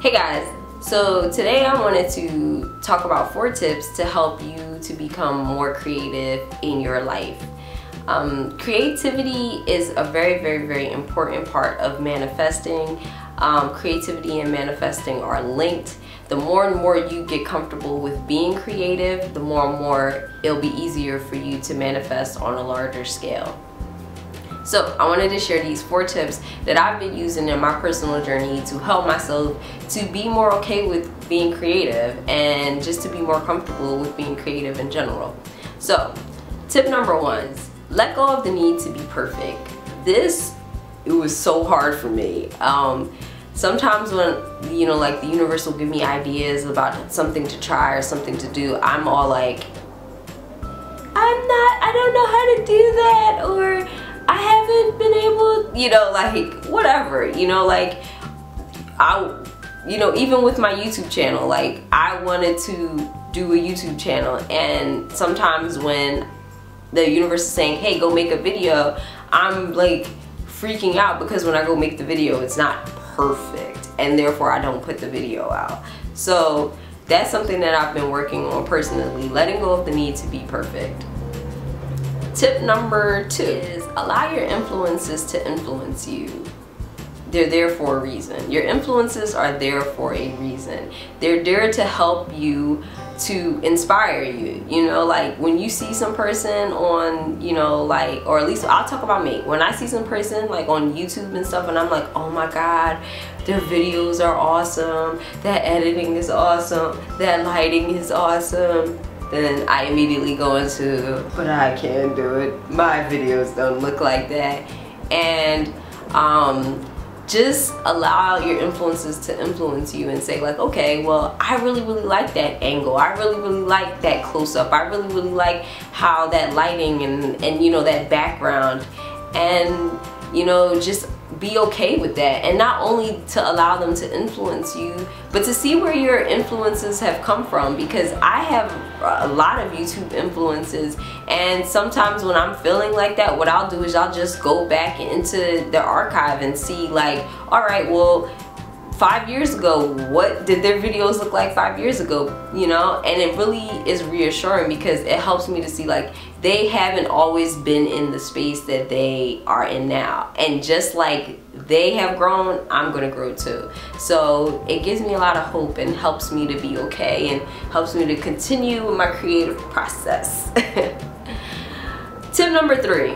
Hey guys, so today I wanted to talk about 4 tips to help you to become more creative in your life. Creativity is a very important part of manifesting. Creativity and manifesting are linked. The more and more you get comfortable with being creative, the more and more it'll be easier for you to manifest on a larger scale. So I wanted to share these 4 tips that I've been using in my personal journey to help myself to be more okay with being creative and just to be more comfortable with being creative in general. So tip number 1, let go of the need to be perfect. It was so hard for me. Sometimes when, like the universe will give me ideas about something to try or something to do, I'm all like, I don't know how to do that, or I haven't been able, like whatever, even with my YouTube channel, like I wanted to do a YouTube channel, and sometimes when the universe is saying, hey, go make a video, I'm like freaking out because when I go make the video, it's not perfect, and therefore I don't put the video out. So that's something that I've been working on personally, letting go of the need to be perfect. Tip number 2 is allow your influences to influence you. They're there for a reason. Your influences are there for a reason. They're there to help you, to inspire you. Like when you see some person on, or at least I'll talk about me. When I see some person like on YouTube and stuff and I'm like, oh my God, their videos are awesome. That editing is awesome. That lighting is awesome. Then I immediately go into, but I can't do it. My videos don't look like that. And just allow your influences to influence you and say like, okay, well, I really like that angle. I really like that close-up. I really like how that lighting and that background, and just be okay with that. And not only to allow them to influence you, but to see where your influences have come from, because I have a lot of YouTube influences, and sometimes when I'm feeling like that, what I'll do is I'll just go back into the archive and see like, alright, well, 5 years ago, what did their videos look like 5 years ago, and it really is reassuring because it helps me to see like they haven't always been in the space that they are in now, and just like they have grown, I'm gonna grow too. So it gives me a lot of hope and helps me to be okay and helps me to continue with my creative process. Tip number 3,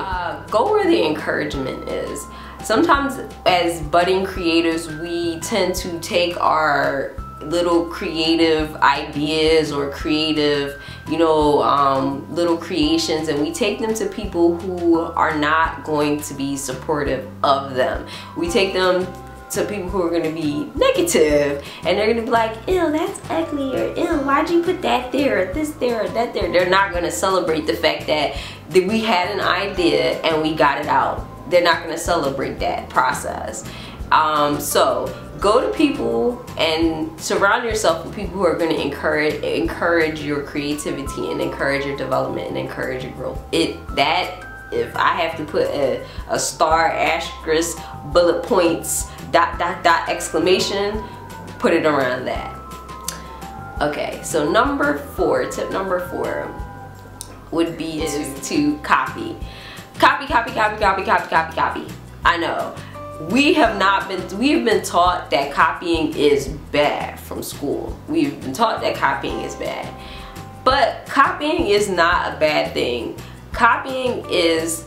go where the encouragement is. Sometimes as budding creators, we tend to take our little creative ideas or creative, little creations, and we take them to people who are not going to be supportive of them. We take them to people who are going to be negative, and they're going to be like, ew, that's ugly, or ew, why'd you put that there, or this there, or that there. They're not going to celebrate the fact that we had an idea and we got it out. They're not going to celebrate that process. So go to people and surround yourself with people who are going to encourage your creativity and encourage your development and encourage your growth. If I have to put a star, asterisk, bullet points, ... exclamation, put it around that. Okay, so tip number 4 would be to copy. Copy. I know. We have been taught that copying is bad from school. We've been taught that copying is bad. But copying is not a bad thing. Copying is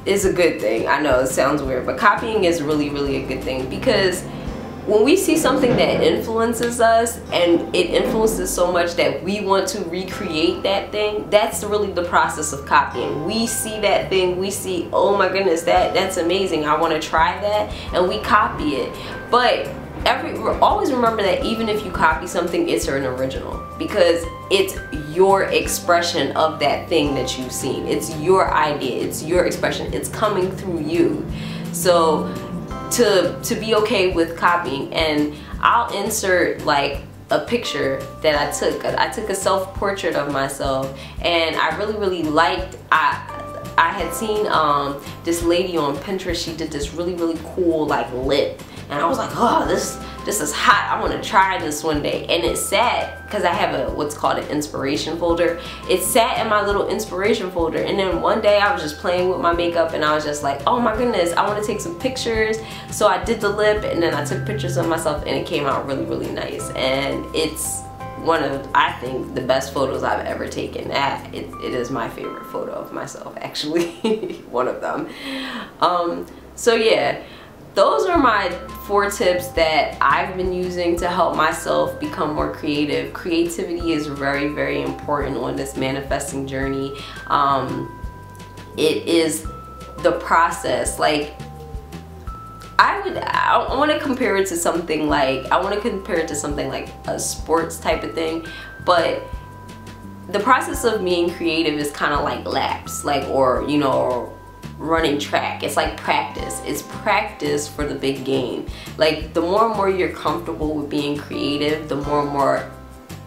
a good thing. I know it sounds weird, but copying is really a good thing, because when we see something that influences us and it influences so much that we want to recreate that thing, that's really the process of copying. We see that thing, we see, oh my goodness, that's amazing, I want to try that, and we copy it. But always remember that even if you copy something, it's an original, because it's your expression of that thing that you've seen. It's your idea, it's your expression, it's coming through you. So to be okay with copying, and I'll insert like a picture that I took. I took a self-portrait of myself, and I really liked, I had seen this lady on Pinterest. She did this really cool like lip, and I was like, oh, this this is hot, I want to try this one day. And it sat, because I have a what's called an inspiration folder, it sat in my little inspiration folder. And then one day I was just playing with my makeup and I was just like, oh my goodness, I want to take some pictures. So I did the lip and then I took pictures of myself and it came out really, really nice. And it's one of, I think, the best photos I've ever taken. It is my favorite photo of myself, actually. One of them. So yeah, those are my 4 tips that I've been using to help myself become more creative. Creativity is very, very important on this manifesting journey. It is the process. Like, I want to compare it to something like, a sports type of thing, but the process of being creative is kind of like laps, like, or, you know, running track. It's like practice. It's practice for the big game. Like, the more and more you're comfortable with being creative, the more and more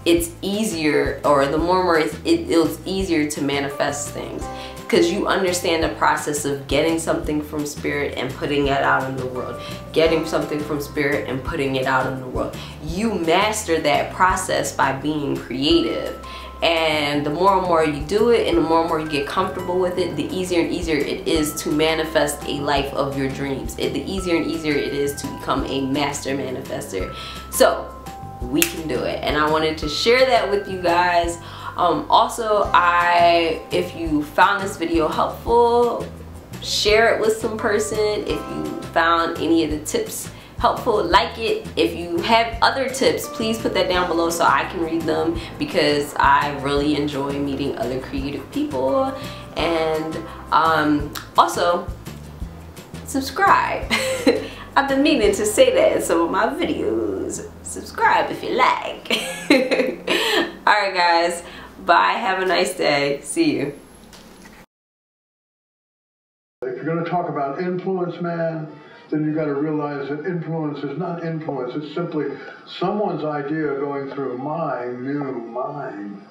it's easier, or the more and more it's easier to manifest things, because you understand the process of getting something from spirit and putting it out in the world. Getting something from spirit and putting it out in the world. You master that process by being creative. And the more and more you do it and the more and more you get comfortable with it, the easier and easier it is to manifest a life of your dreams. The easier and easier it is to become a master manifester. So we can do it, and I wanted to share that with you guys. Also, if you found this video helpful, share it with some person. If you found any of the tips helpful, like it. If you have other tips, please put that down below so I can read them, because I really enjoy meeting other creative people. And also, subscribe. I've been meaning to say that in some of my videos. Subscribe if you like. Alright guys, bye, have a nice day, see you. If you're going to talk about influence, man, then you got to realize that influence is not influence. It's simply someone's idea going through my new mind.